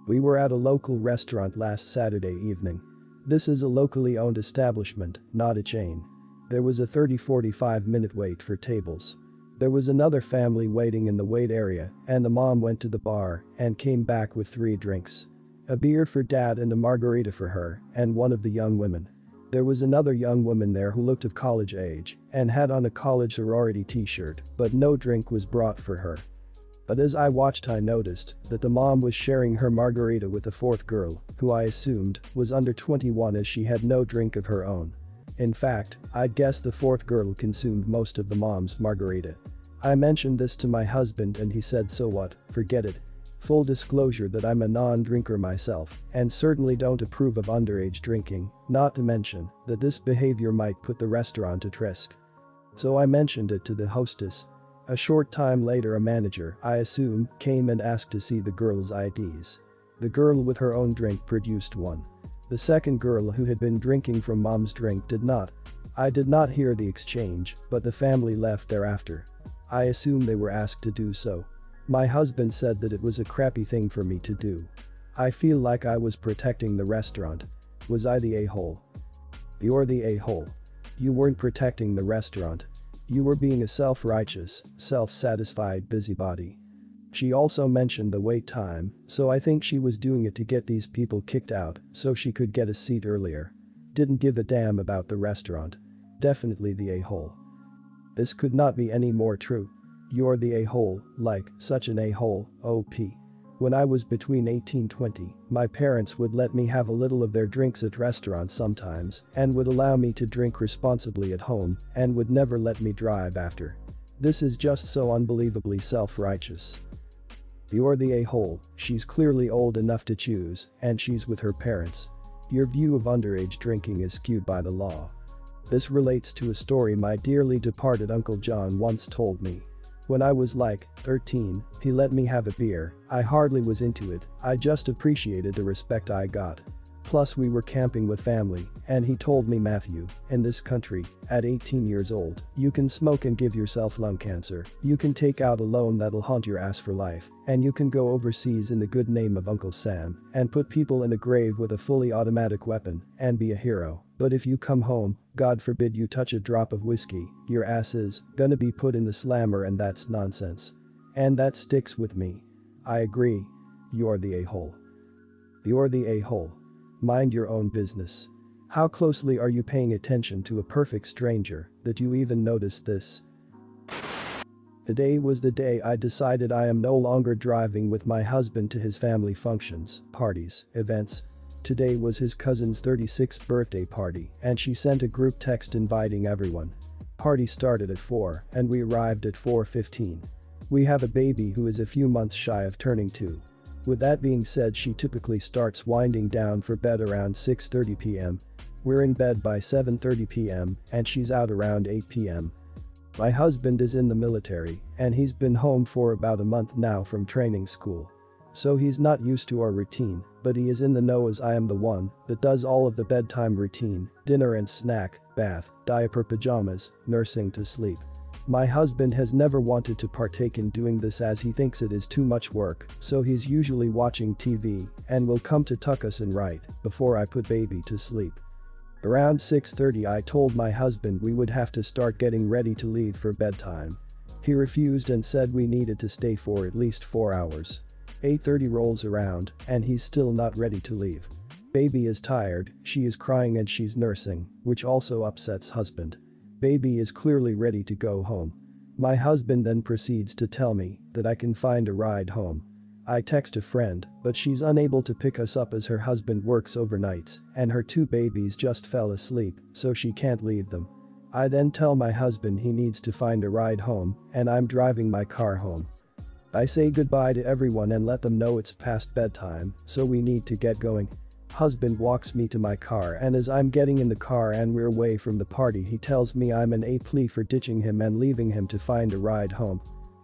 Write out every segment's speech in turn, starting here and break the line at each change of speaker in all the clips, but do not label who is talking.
We were at a local restaurant last Saturday evening. This is a locally owned establishment, not a chain. There was a 30-45 minute wait for tables. There was another family waiting in the wait area, and the mom went to the bar and came back with 3 drinks. A beer for dad and a margarita for her and one of the young women. There was another young woman there who looked of college age and had on a college sorority t-shirt, but no drink was brought for her. But as I watched, I noticed that the mom was sharing her margarita with a 4th girl, who I assumed was under 21 as she had no drink of her own. In fact, I'd guess the 4th girl consumed most of the mom's margarita. I mentioned this to my husband and he said, "So what, forget it." Full disclosure that I'm a non-drinker myself and certainly don't approve of underage drinking, not to mention that this behavior might put the restaurant at risk. So I mentioned it to the hostess. A short time later, a manager, I assume, came and asked to see the girl's IDs. The girl with her own drink produced one. The second girl who had been drinking from mom's drink did not. I did not hear the exchange, but the family left thereafter. I assume they were asked to do so. My husband said that it was a crappy thing for me to do. I feel like I was protecting the restaurant. Was I the a-hole? You're the a-hole. You weren't protecting the restaurant. You were being a self-righteous, self-satisfied busybody. She also mentioned the wait time, so I think she was doing it to get these people kicked out so she could get a seat earlier. Didn't give a damn about the restaurant. Definitely the a-hole. This could not be any more true. You're the a-hole, like, such an a-hole, OP. When I was between 18 and 20, my parents would let me have a little of their drinks at restaurants sometimes and would allow me to drink responsibly at home and would never let me drive after. This is just so unbelievably self-righteous. You're the a-hole. She's clearly old enough to choose and she's with her parents. Your view of underage drinking is skewed by the law. This relates to a story my dearly departed Uncle John once told me. When I was like 13, he let me have a beer. I hardly was into it, I just appreciated the respect I got. Plus we were camping with family, and he told me, "Matthew, in this country, at 18 years old, you can smoke and give yourself lung cancer, you can take out a loan that'll haunt your ass for life, and you can go overseas in the good name of Uncle Sam and put people in a grave with a fully automatic weapon and be a hero. But if you come home, God forbid you touch a drop of whiskey, your ass is gonna be put in the slammer, and that's nonsense." And that sticks with me. I agree. You're the a-hole. You're the a-hole. Mind your own business. How closely are you paying attention to a perfect stranger that you even notice this? Today was the day I decided I am no longer driving with my husband to his family functions, parties, events. Today was his cousin's 36th birthday party and she sent a group text inviting everyone. Party started at 4 and we arrived at 4:15. We have a baby who is a few months shy of turning 2. With that being said, she typically starts winding down for bed around 6:30 p.m. We're in bed by 7:30 p.m. and she's out around 8 p.m. My husband is in the military and he's been home for about a month now from training school. So he's not used to our routine, but he is in the know as I am the one that does all of the bedtime routine, dinner and snack, bath, diaper, pajamas, nursing to sleep. My husband has never wanted to partake in doing this as he thinks it is too much work, so he's usually watching TV and will come to tuck us in right before I put baby to sleep. Around 6:30 I told my husband we would have to start getting ready to leave for bedtime. He refused and said we needed to stay for at least 4 hours. 8:30 rolls around and he's still not ready to leave. Baby is tired, she is crying and she's nursing, which also upsets husband. Baby is clearly ready to go home. My husband then proceeds to tell me that I can find a ride home. I text a friend, but she's unable to pick us up as her husband works overnights and her 2 babies just fell asleep, so she can't leave them. I then tell my husband he needs to find a ride home and I'm driving my car home. I say goodbye to everyone and let them know it's past bedtime, so we need to get going. Husband walks me to my car and as I'm getting in the car and we're away from the party, he tells me I'm an a-plea for ditching him and leaving him to find a ride home.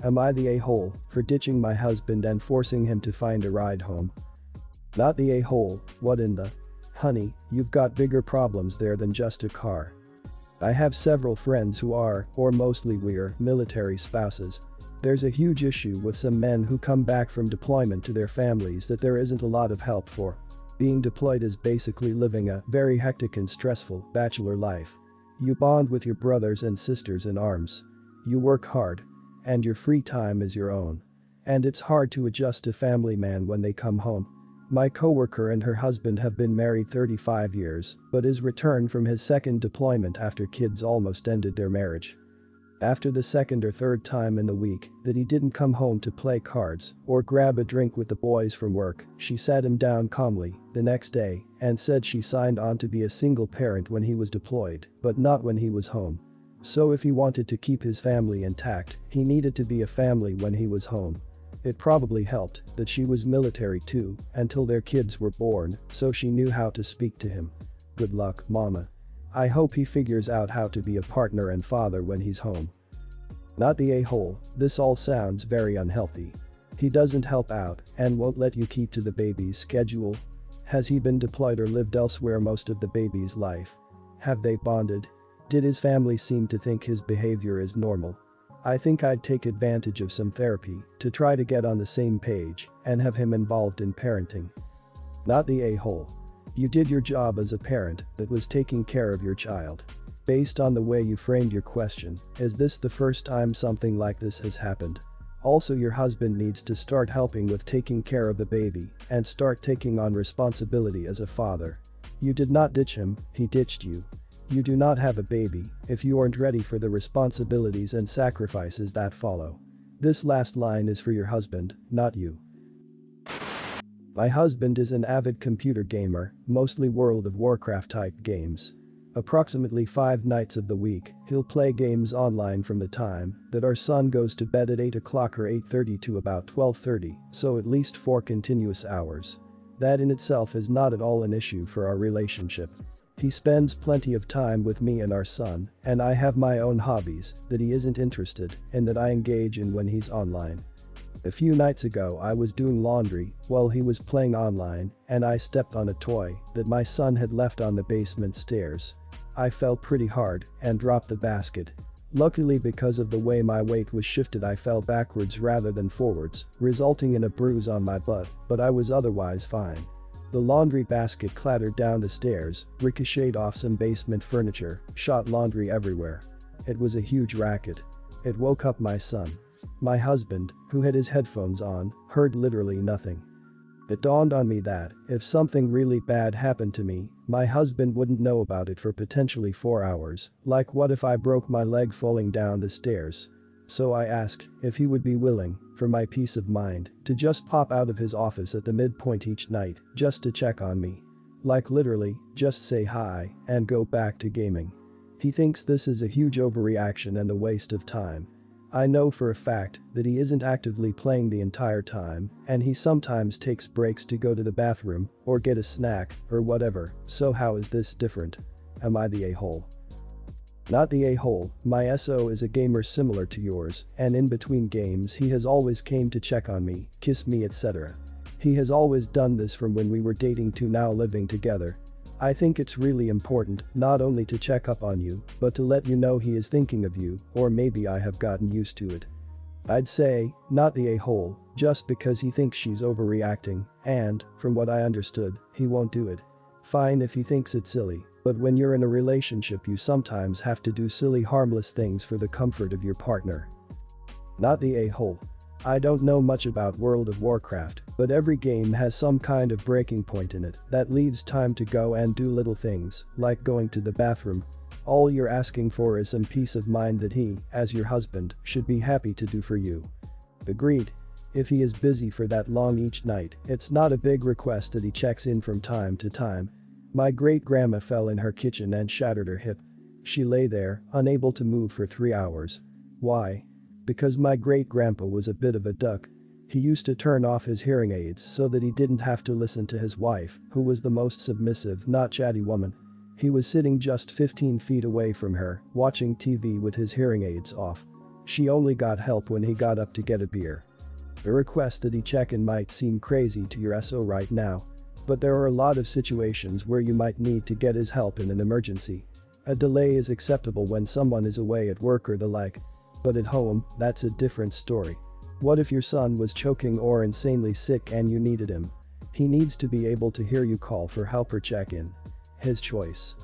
Am I the a-hole for ditching my husband and forcing him to find a ride home? Not the a-hole, what in the? Honey, you've got bigger problems there than just a car. I have several friends who are, or mostly we're, military spouses. There's a huge issue with some men who come back from deployment to their families that there isn't a lot of help for. Being deployed is basically living a very hectic and stressful bachelor life. You bond with your brothers and sisters in arms. You work hard. And your free time is your own. And it's hard to adjust to family man when they come home. My coworker and her husband have been married 35 years, but is returned from his second deployment after kids almost ended their marriage. After the second or third time in the week that he didn't come home to play cards or grab a drink with the boys from work, she sat him down calmly the next day and said she signed on to be a single parent when he was deployed, but not when he was home. So if he wanted to keep his family intact, he needed to be a family when he was home. It probably helped that she was military too until their kids were born, so she knew how to speak to him. Good luck, mama. I hope he figures out how to be a partner and father when he's home. Not the a-hole, this all sounds very unhealthy. He doesn't help out and won't let you keep to the baby's schedule. Has he been deployed or lived elsewhere most of the baby's life? Have they bonded? Did his family seem to think his behavior is normal? I think I'd take advantage of some therapy to try to get on the same page and have him involved in parenting. Not the a-hole. You did your job as a parent that was taking care of your child. Based on the way you framed your question, is this the first time something like this has happened? Also, your husband needs to start helping with taking care of the baby and start taking on responsibility as a father. You did not ditch him, he ditched you. You do not have a baby if you aren't ready for the responsibilities and sacrifices that follow. This last line is for your husband, not you. My husband is an avid computer gamer, mostly World of Warcraft type games. Approximately 5 nights of the week, he'll play games online from the time that our son goes to bed at 8 o'clock or 8:30 to about 12:30, so at least 4 continuous hours. That in itself is not at all an issue for our relationship. He spends plenty of time with me and our son, and I have my own hobbies that he isn't interested in that I engage in when he's online. A few nights ago I was doing laundry while he was playing online and I stepped on a toy that my son had left on the basement stairs. I fell pretty hard and dropped the basket. Luckily, because of the way my weight was shifted, I fell backwards rather than forwards, resulting in a bruise on my butt, but I was otherwise fine. The laundry basket clattered down the stairs, ricocheted off some basement furniture, shot laundry everywhere. It was a huge racket. It woke up my son. My husband, who had his headphones on, heard literally nothing. It dawned on me that, if something really bad happened to me, my husband wouldn't know about it for potentially 4 hours, like what if I broke my leg falling down the stairs? So I asked if he would be willing, for my peace of mind, to just pop out of his office at the midpoint each night, just to check on me. Like literally, just say hi, and go back to gaming. He thinks this is a huge overreaction and a waste of time. I know for a fact that he isn't actively playing the entire time, and he sometimes takes breaks to go to the bathroom, or get a snack, or whatever, so how is this different? Am I the a-hole? Not the a-hole, my SO is a gamer similar to yours, and in between games he has always came to check on me, kiss me, etc. He has always done this from when we were dating to now living together. I think it's really important not only to check up on you, but to let you know he is thinking of you, or maybe I have gotten used to it. I'd say, not the a-hole, just because he thinks she's overreacting, and, from what I understood, he won't do it. Fine if he thinks it's silly, but when you're in a relationship you sometimes have to do silly harmless things for the comfort of your partner. Not the a-hole. I don't know much about World of Warcraft, but every game has some kind of breaking point in it that leaves time to go and do little things, like going to the bathroom. All you're asking for is some peace of mind that he, as your husband, should be happy to do for you. Agreed. If he is busy for that long each night, it's not a big request that he checks in from time to time. My great-grandma fell in her kitchen and shattered her hip. She lay there, unable to move for 3 hours. Why? Because my great-grandpa was a bit of a duck. He used to turn off his hearing aids so that he didn't have to listen to his wife, who was the most submissive, not chatty woman. He was sitting just 15 feet away from her, watching TV with his hearing aids off. She only got help when he got up to get a beer. The request that he check in might seem crazy to your SO right now, but there are a lot of situations where you might need to get his help in an emergency. A delay is acceptable when someone is away at work or the like. But at home, that's a different story. What if your son was choking or insanely sick and you needed him? He needs to be able to hear you call for help or check in. His choice.